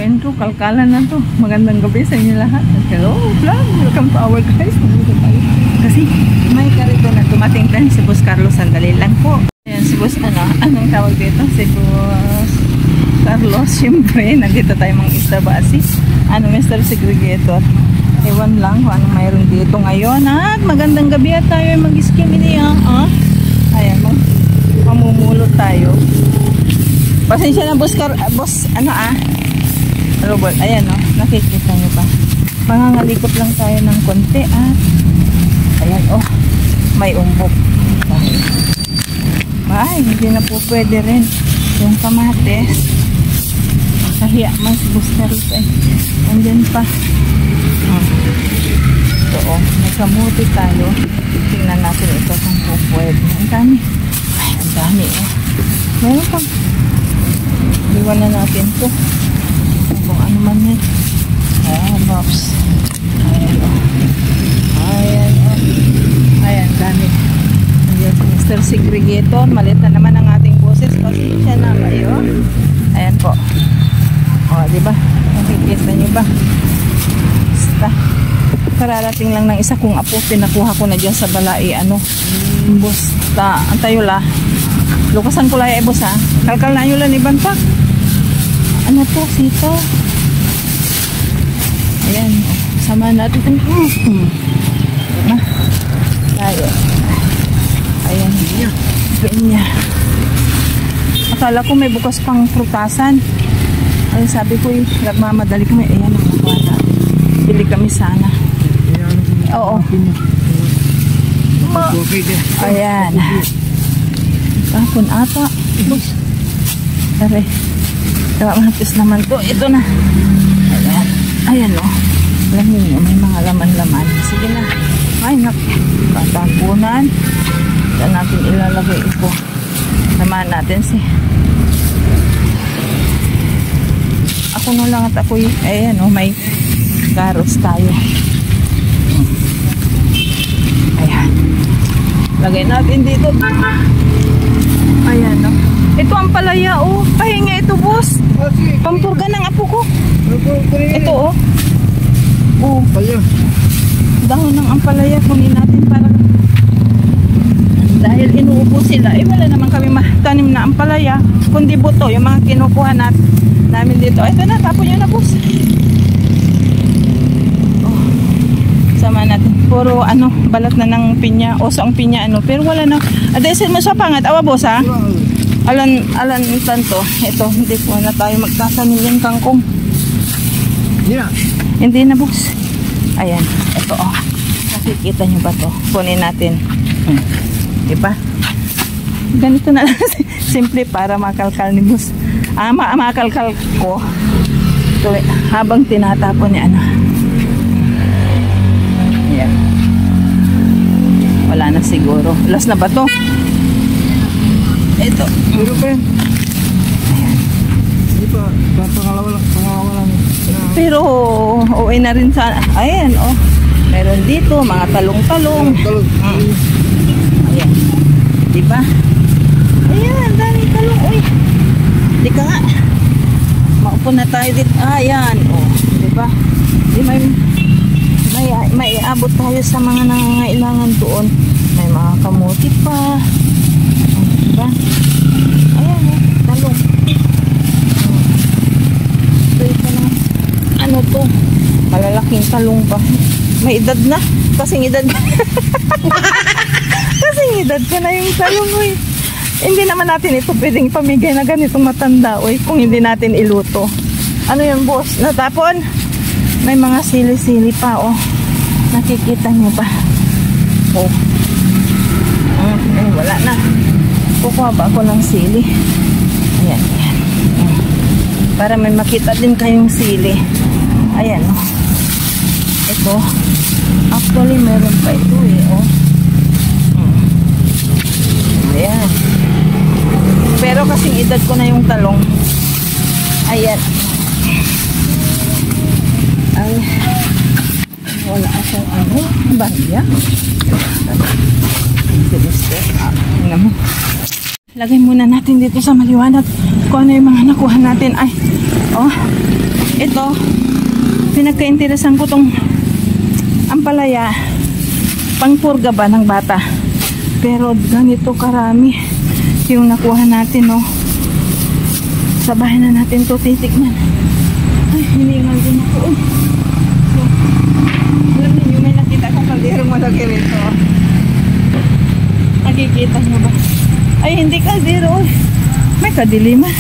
intro, kalkalan na to. Magandang gabi sa inyo lahat. Hello vlog, welcome to our guys. Kasi may karito na dumating din si Boss Carlos, sandali lang po. Ayan si Boss, anong tawag dito? Si Boss Carlos, syempre nandito tayo mga istabasi. Mr. Segregator. Ewan lang kung anong mayroon dito ngayon. At magandang gabi at tayo mag-skim niya. Ayan, mamumulot tayo. Pasensya na boss, Robert, ayan nakikita nyo ba? Pangangalikot lang tayo ng konti ayan may umbok. Ay, hindi na po pwede rin yung kamates. Kahiya man si boss na rito andyan pa. Ito nagkamuti tayo. Tingnan natin ito kung po pwede. Ang dami. Ay, ang dami meron pang iwan na natin ito kung ano man yan. Box. Ayan dami. Ayan si Mr. Segregator. Malit na naman ang ating boses. Pasensya na kayo. Ayan po. Diba? Nakikita nyo ba? Basta kararating lang ng isa kong apo. Pinakuha ko na dyan sa balai. Basta antayo la. Lukasan ko lang boss kalkal na nyo lang iban pa. Ano to? Sito. Ayan. Sama natin. Tayo. Ayan. Pinya. Akala ko may bukas pang prutasan. Ay sabi ko nagmamadali kami. Ayan ang nakuha. Bili kami sana. Oo. Ayan. Tapon ata. Tara. Matis naman to. Ito na. Ayan lamin nyo. May mga laman-laman. Sige na. Ay katapunan. Saan natin ilalagay ito. Samahan natin ako na lang at ako ayan may carrots tayo. Ayan. Lagay natin dito. Ayan ito ang palaya pahinga ito boss. Pampurga ng apo ko. Ito dahon ng ampalaya kunin natin para dahil inuubo sila wala naman kami matanim na ampalaya kundi buto yung mga kinukuha namin dito. Ito na, tapon nyo na boss. Sama natin puro balat na ng pinya oso ang pinya pero wala na adesin mo sa pangat boss alan tanto ito hindi po na tayo magtatanim yung kangkong hindi na boss. Ayan ito nakikita nyo ba to kunin natin diba ganito na lang simple para makalkal ni boss makalkal ko ito, habang tinatapon niya Ayan. Wala na siguro. Last na ba to? Ito. Pero pa yan. Ayan. Hindi pa. Pangalawa lang. Pero uwi na rin sa ayan meron dito mga talong-talong. Ayan. Diba? Ayan. Dami talong. Uy. Di ka nga. Maupo na tayo dito. Ayan. Diba? Di may abot tayo sa mga nangangailangan doon. May mga kamuti pa. Diba? Ayan talong. Ito na. Ano to? Malalaking talong pa. May edad na. Kasing edad ko na yung talong hindi naman natin ito pwedeng pamigay na ganitong matanda kung hindi natin iluto. Ano yun boss? Natapon? May mga sili-sili pa nakikita nyo ba? Wala na. Kukuha ba ako ng sili? Ayan. Para may makita din kayong sili. Ayan ito actually meron pa ito ayan. Pero kasing edad ko na yung talong. Ayan. Ay wala akong bahaya. Lagay muna natin dito sa maliwanag kung ano yung mga nakuha natin. Ay, oh, ito, pinagka-interesan ko tong ampalaya, pangpurga ba ng bata. Pero ganito karami yung nakuha natin, no. Sa bahay na natin to titikman. Ay, hiningal din ako. So, alam niyo, may nakita akong kalderong malaki rito. Nakikita nyo ba? Ay, hindi kaldero. May kadiliman.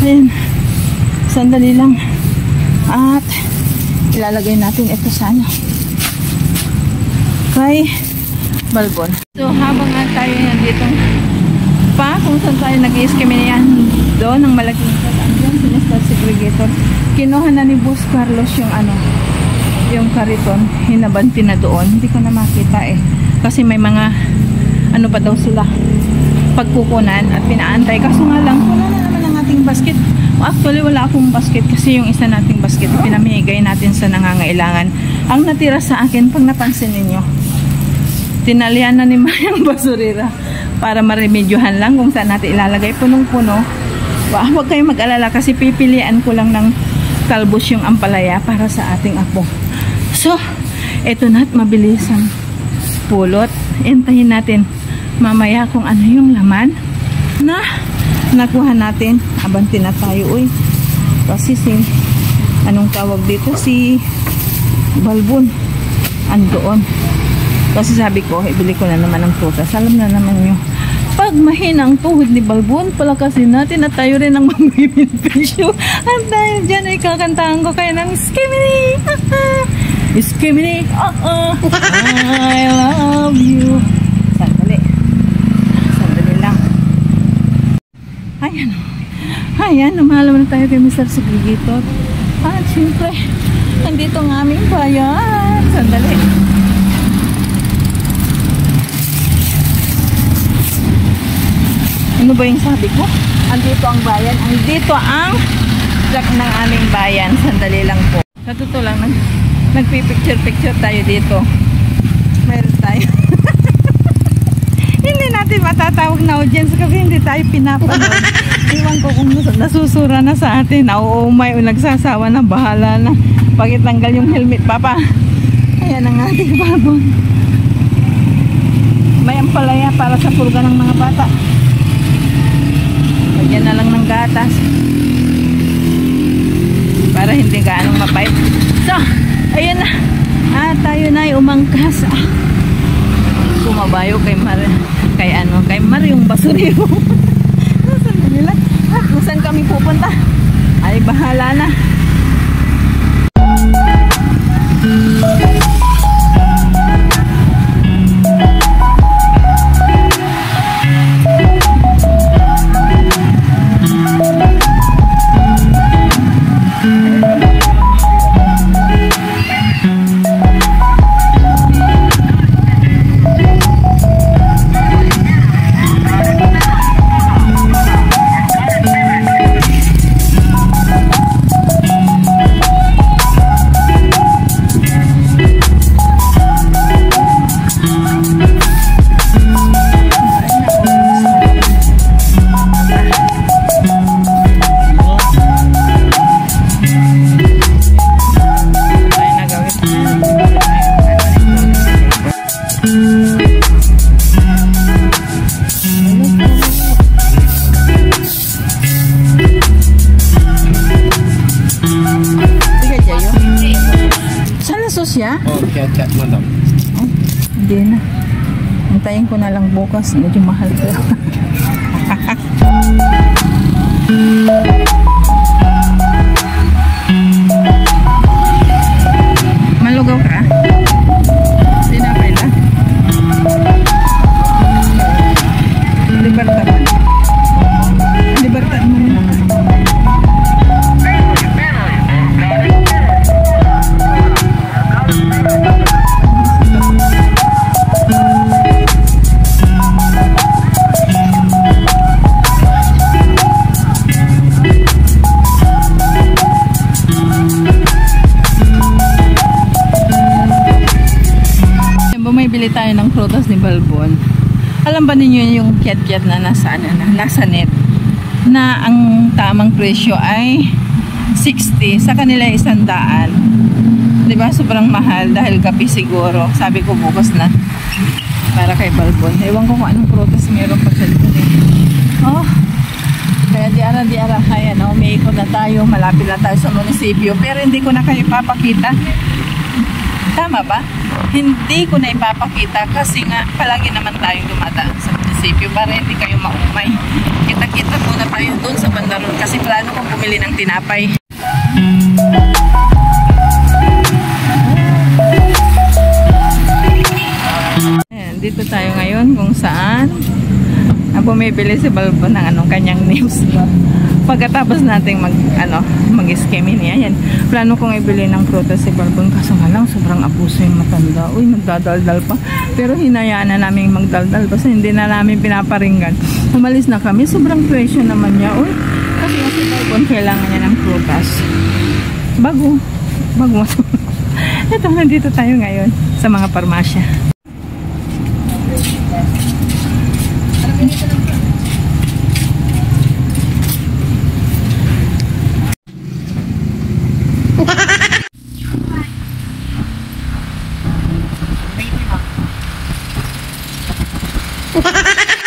Ayan. Sandali lang. At ilalagay natin ito sa ano, kay balbon. So, habang nga tayo nandito pa, kung saan tayo nag-iiskiminian doon ng malaking andyan, sinestal segregator. Kinuha na ni Boss Carlos yung ano, yung kariton. Hinabanti na doon. Hindi ko na makita eh. Kasi may mga ano pa daw sila pagkukunan at pinaantay. Kaso nga lang, wala na naman ang ating basket. Actually, wala akong basket kasi yung isa nating basket pinamigay natin sa nangangailangan. Ang natira sa akin, pag napansin ninyo, tinalian na ni Mayang basurira para maremedyohan lang kung saan natin ilalagay. Punong-puno. Huwag kayong mag-alala kasi pipilian ko lang ng kalbos yung ampalaya para sa ating apo. So, eto na at mabilis ang pulot. Intayin natin mamaya kung ano yung laman na nakuha natin. Abanti na tayo, uy. Kasi si anong tawag dito, si balbon andoon. Kasi sabi ko, ibili ko na naman ng prutas. Alam na naman nyo, pag mahinang tuhod ni balbon, palakasin natin at tayo rin ang mamimilpisyo. At tayo dyan ay kakantahan ko kayo ng skimini. Skimini, I love you. Sandali. Sandali lang. Ayan. Ayan, namahalaman na tayo kay Mr. Segregator. At syempre, nandito ang aming bayan. Sandali. Ano ba yung sabi ko? Andito ang bayan. Andito ang track ng aming bayan. Sandali lang po. Sa totoo lang, nagpipicture-picture tayo dito. Meron tayo. Hindi natin matatawag na audience kasi hindi tayo pinapanood. Iwan ko kung nasusura na sa atin. Oo, may nagsasawa na, bahala na. Pagitanggal yung helmet, papa. Ayan ang ating babon. May ampalaya para sa purga ng mga bata. Lagyan na lang ng gatas para hindi gaanong mapait. So, ayun na. Tayo na ay umangkas. Kumabayo kay Mariong basurero. Saan nila? Kung saan kami pupunta? Ay, bahala na. Chat mo daw. Oh, hindi na. Antayin ko na lang bukas. Medyo mahal ko. Malugaw ka? Sinapay na? Libertad. Libertad mo na. Bumibili tayo ng prutas ni Balbon. Alam ba ninyo yung kiat-kiat na nasa net? na ang tamang presyo ay 60, sa kanila 100. Diba? Sobrang mahal dahil gabi siguro. Sabi ko bukas na para kay Balbon. Ewan ko kung anong prutas meron pa siya dito. Oh, kaya di ara kaya no, may ikot na tayo, malapit na tayo sa munisipyo, pero hindi ko na kayo ipapakita. Tama ba? Hindi ko na ipapakita kasi nga palagi naman tayong dumadaan sa munisipyo para hindi kayo maumay. Kita-kita muna tayo doon sa bandaron kasi plano kong bumili ng tinapay. Ayan, dito tayo ngayon kung saan bumibili si Balbon ng kanyang news. Pagkatapos nating mag-scamming niya, yan. Plano kong ibili ng prutas si Balbon kaso nga lang sobrang abuso yung matanda. Uy, magdadaldal pa. Pero hinayaan na namin magdaldal kasi hindi na namin pinaparinggan. Umalis na kami, sobrang presyo naman niya. Uy, kasi si Balbon kailangan niya ng prutas. Bago. Ito, nandito tayo ngayon sa mga parmasya.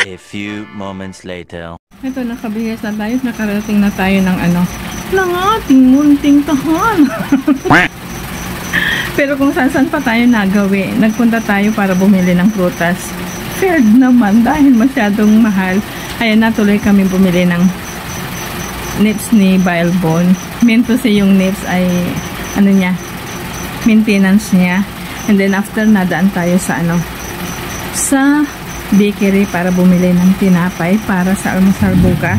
A few moments later. Ito, nakabihis na tayo. Nakarating na tayo ng ng ating munting tahan. Pero kung saan pa tayo nagawi, nagpunta tayo para bumili ng prutas. Fair naman dahil masyadong mahal. Ayan, natuloy kami bumili ng nips ni Balbon. Minto si yung nips ay maintenance niya. And then after nadaan tayo sa sa bakery para bumili ng tinapay para sa almusal bukas.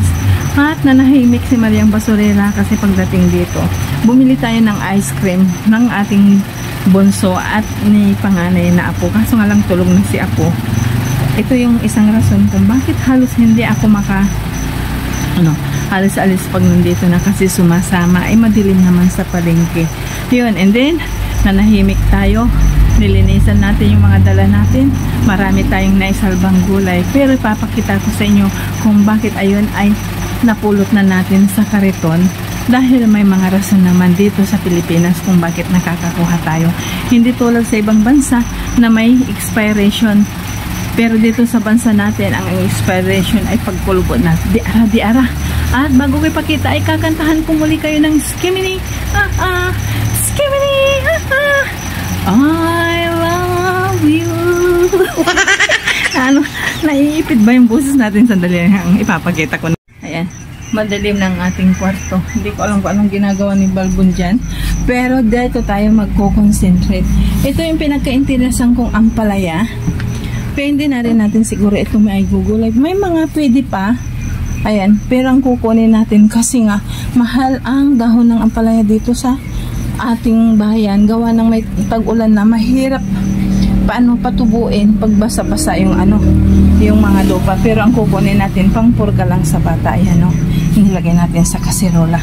At nanahimik si Mariang Basurera kasi pagdating dito, bumili tayo ng ice cream ng ating bunso at ni panganay na apo. Kaso nga lang tulog na si apo. Ito yung isang rason kung bakit halos hindi ako alis-alis pag nandito na kasi sumasama. Ay madilim naman sa palengke. Yun, and then nanahimik tayo. Nilinisan natin yung mga dala natin. Marami tayong naisalbang gulay. Pero ipapakita ko sa inyo kung bakit ayun ay napulot na natin sa kariton. Dahil may mga rason naman dito sa Pilipinas kung bakit nakakakuha tayo. Hindi tulad sa ibang bansa na may expiration. Pero dito sa bansa natin, ang expiration ay pagkulubot na. Di ara. At bago ko ipakita ay kakantahan ko muli kayo ng Skimini. Skimini. I love you. Naiipit ba yung boses natin? Sandali ang ipapakita ko. Ayan, madilim ng ating kwarto. Hindi ko alam kung anong ginagawa ni Balbon dyan. Pero dito tayo magko-concentrate. Ito yung pinagka-interesan kong ampalaya. Pero hindi na rin natin siguro ito may gugulay. May mga pwede pa. Ayan, pero ang kukunin natin kasi nga mahal ang dahon ng ampalaya dito sa ating bayan, gawa ng may tag-ulan na mahirap paano patubuin pag basa-basa yung yung mga lupa. Pero ang kukunin natin pang purga lang sa bata. Ayan nilagay natin sa kaserola.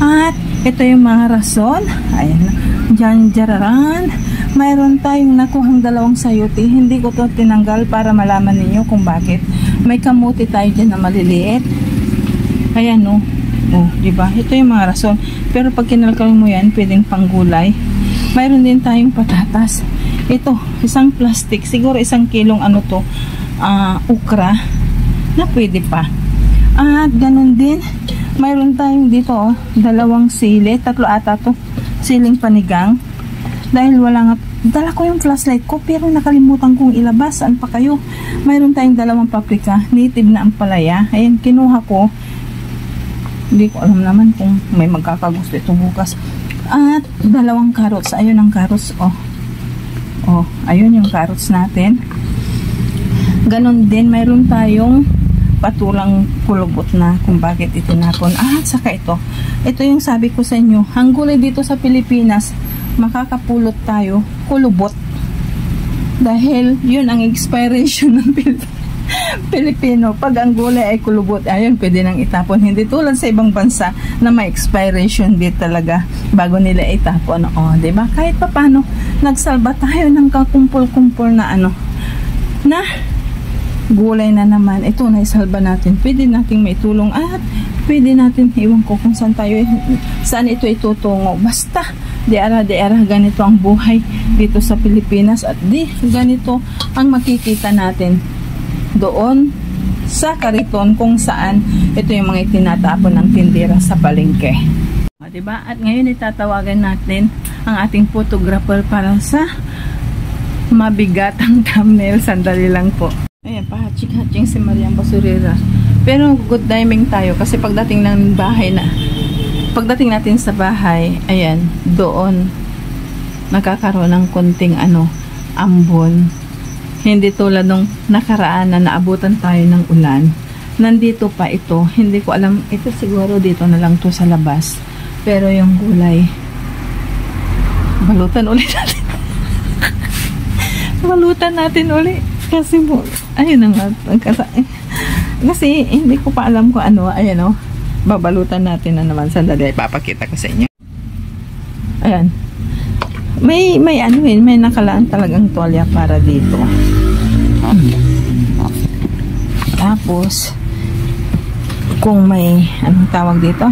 At ito yung mga rason. Ayan, jararan. Mayroon tayong nakuhang 2 sayuti. Hindi ko to tinanggal para malaman ninyo kung bakit. May kamuti tayo dyan na maliliit. Ayan diba? Ito yung mga rason. Pero pag kinalkal mo yan, pwedeng panggulay. Mayroon din tayong patatas. Ito, isang plastic. Siguro 1 kilong ukra na pwede pa. At ganun din, mayroon tayong dito 2 sili. 3 ata to. Siling panigang. Dahil wala nga, dala ko yung flashlight ko pero nakalimutan kong ilabas. Saan pa kayo? Mayroon tayong 2 paprika. Native na ampalaya. Ayan, kinuha ko. Hindi ko alam naman kung may magkakagusto ito bukas. At 2 carrots. Ayun ang carrots. Ayun yung carrots natin. Ganon din, mayroon tayong patulang kulubot na kung bakit ito napon. At saka ito. Ito yung sabi ko sa inyo. Ang gulay dito sa Pilipinas, makakapulot tayo kulubot. Dahil yun ang expiration ng Pilipino. Pag ang gulay ay kulubot, ayun, pwede nang itapon. Hindi tulad sa ibang bansa na may expiration date talaga bago nila itapon. Diba? Kahit pa paano, nagsalba tayo ng kakumpul-kumpul na na gulay na naman. Ito, naisalba natin. Pwede nating may tulong at pwede natin, iwan ko kung saan tayo, saan ito itutungo. Basta, di ara ganito ang buhay dito sa Pilipinas at di ganito ang makikita natin doon sa kariton kung saan ito yung mga itinatapon ng tindera sa palengke. Diba? At ngayon itatawagan natin ang ating photographer para sa mabigatang thumbnail. Sandali lang po. Ayan, pahatching-hatching si Mariang Basurera. Pero good timing tayo kasi pagdating natin sa bahay, ayan, doon nakakaroon ng konting ambon. Hindi tulad nung nakaraan na naabutan tayo ng ulan. Nandito pa ito. Hindi ko alam. Ito siguro dito na lang to sa labas. Pero yung gulay, balutan ulit natin. Balutan natin ulit. Kasi ayun na nga. Kasi hindi ko pa alam kung ano. Ayan o. Babalutan natin na naman. Sandali. Papakita ko sa inyo. Ayan. May nakalaan talagang tolya para dito. Tapos, kung may, anong tawag dito?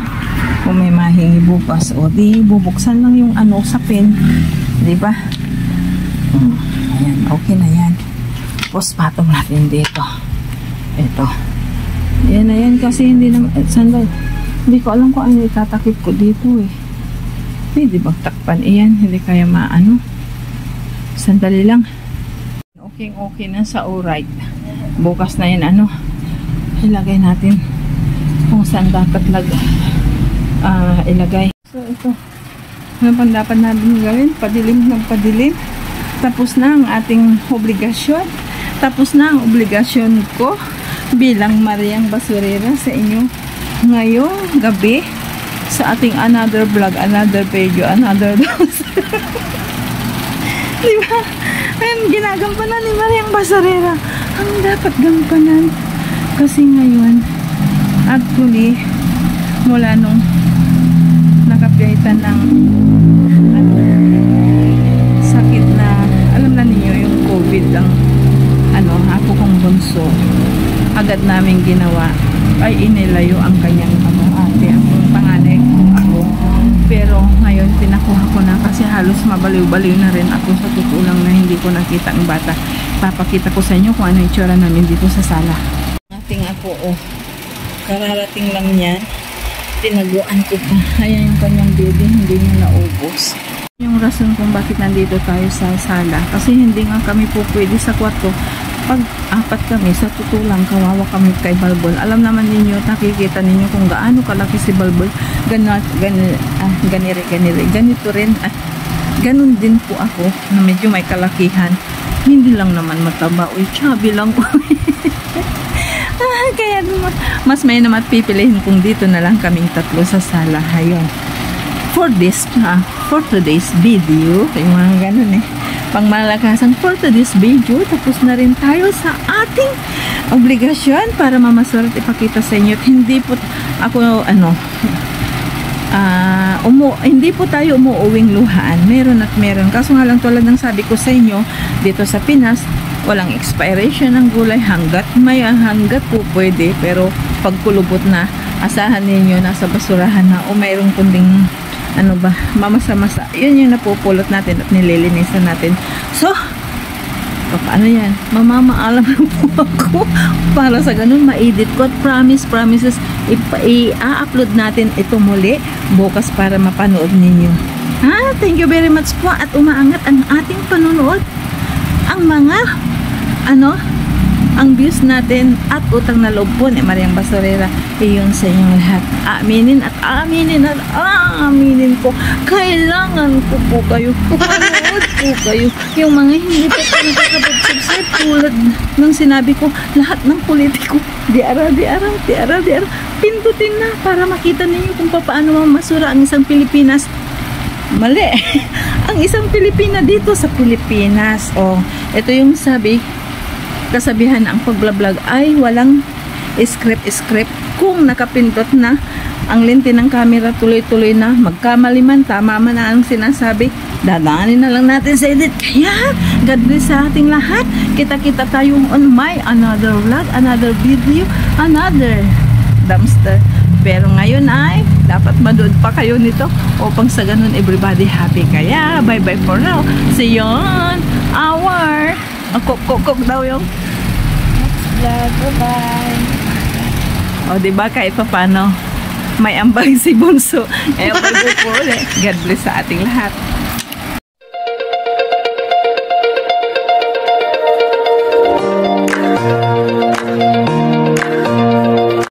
Kung may mahingi bukas, o di, bubuksan lang yung sapin. Diba? Ayan, okay na yan. Tapos, patong natin dito. Ito. Yan na yan kasi hindi naman, sandal. Hindi ko alam kung ano itatakip ko dito eh. Pwede bang takpan iyan? Hindi kaya Sandali lang. Okay na sa alright. Bukas na yan ilagay natin kung saan dapat ilagay. So ito, ano pang dapat natin gawin? Padilim ng padilim. Tapos na ang ating obligasyon. Tapos na ang obligasyon ko bilang Mariang Basurera sa inyo ngayong gabi sa ating another vlog, another video, another dose. Diba? Ayun, ginagampanan ni Mariang Basurera ang dapat gampanan. Kasi ngayon, actually, mula nung nakapiyaitan ng sakit na, alam na ninyo, yung COVID ang ako kong bunso, agad namin ginawa ay inilayo ang kanyang ate, ang panganay kong ako. Pero ngayon pinakuha ko na kasi halos mabaliw-baliw na rin ako sa tutulang na hindi ko nakita ang bata. Papakita ko sa inyo kung ano yung itsura namin dito sa sala. Ating ako, kararating lang yan. Tinaguan ko pa. Ayan yung kanyang baby, hindi niya naubos. Yung rason kung bakit nandito tayo sa sala. Kasi hindi nga kami po pwede sa kwarto. Pag apat kami, sa tutulang, kawawa kami kay Balbol. Alam naman ninyo, nakikita ninyo kung gaano kalaki si Balbol. Ganito rin. Ganun din po ako, na medyo may kalakihan. Hindi lang naman mataba. Uy, chubby lang ko. Kaya mas may naman pipilihin kung dito na lang kaming tatlo sa sala. Ayun. For today's video, yung mga ganun pangmalakasan for today's video, tapos na rin tayo sa ating obligasyon para mamaswerte ipakita sa inyo. At hindi po ako hindi po tayo umuuwing luhaan. Meron at meron. Kaso nga lang tulad ng sabi ko sa inyo, dito sa Pinas, walang expiration ng gulay hanggat po pwede. Pero pag kulubot na, asahan ninyo nasa basurahan na o mayroong kunding mamasa-masa. Yun yung napupulot natin at nililinisan natin. So, paano yan? Mamamaalam lang po ako para sa ganun ma-edit ko at promises i-upload natin ito muli bukas para mapanood ninyo. Thank you very much po at umaangat ang ating panonood. Ang mga ang views natin at utang na loob po ni Mariang Basurera iyon sa inyong lahat. Aminin ko, kailangan ko po kayo panood po kayo yung mga hindi po nakakapag-subscribe tulad ng sinabi ko, lahat ng politiko di ara pindutin na para makita ninyo kung paano mamasura ang isang Pilipinas. Mali. Ang isang Pilipina dito sa Pilipinas. Ito yung kasabihan ang pagblablag ay walang script. Kung nakapindot na ang lente ng camera, tuloy-tuloy na, magkamali man, tama man na ang sinasabi, dadaanin na lang natin sa edit. Kaya, God bless sa ating lahat. Kita-kita tayo on my another vlog, another video, another dumpster Pero ngayon ay dapat manood pa kayo nito upang sa ganun everybody happy. Kaya bye-bye for now. See you on our kok daw yung Vlog, bye-bye. o diba kahit pa paano may ambag si Bunso. Eh, bye-bye po ulit. God bless sa ating lahat.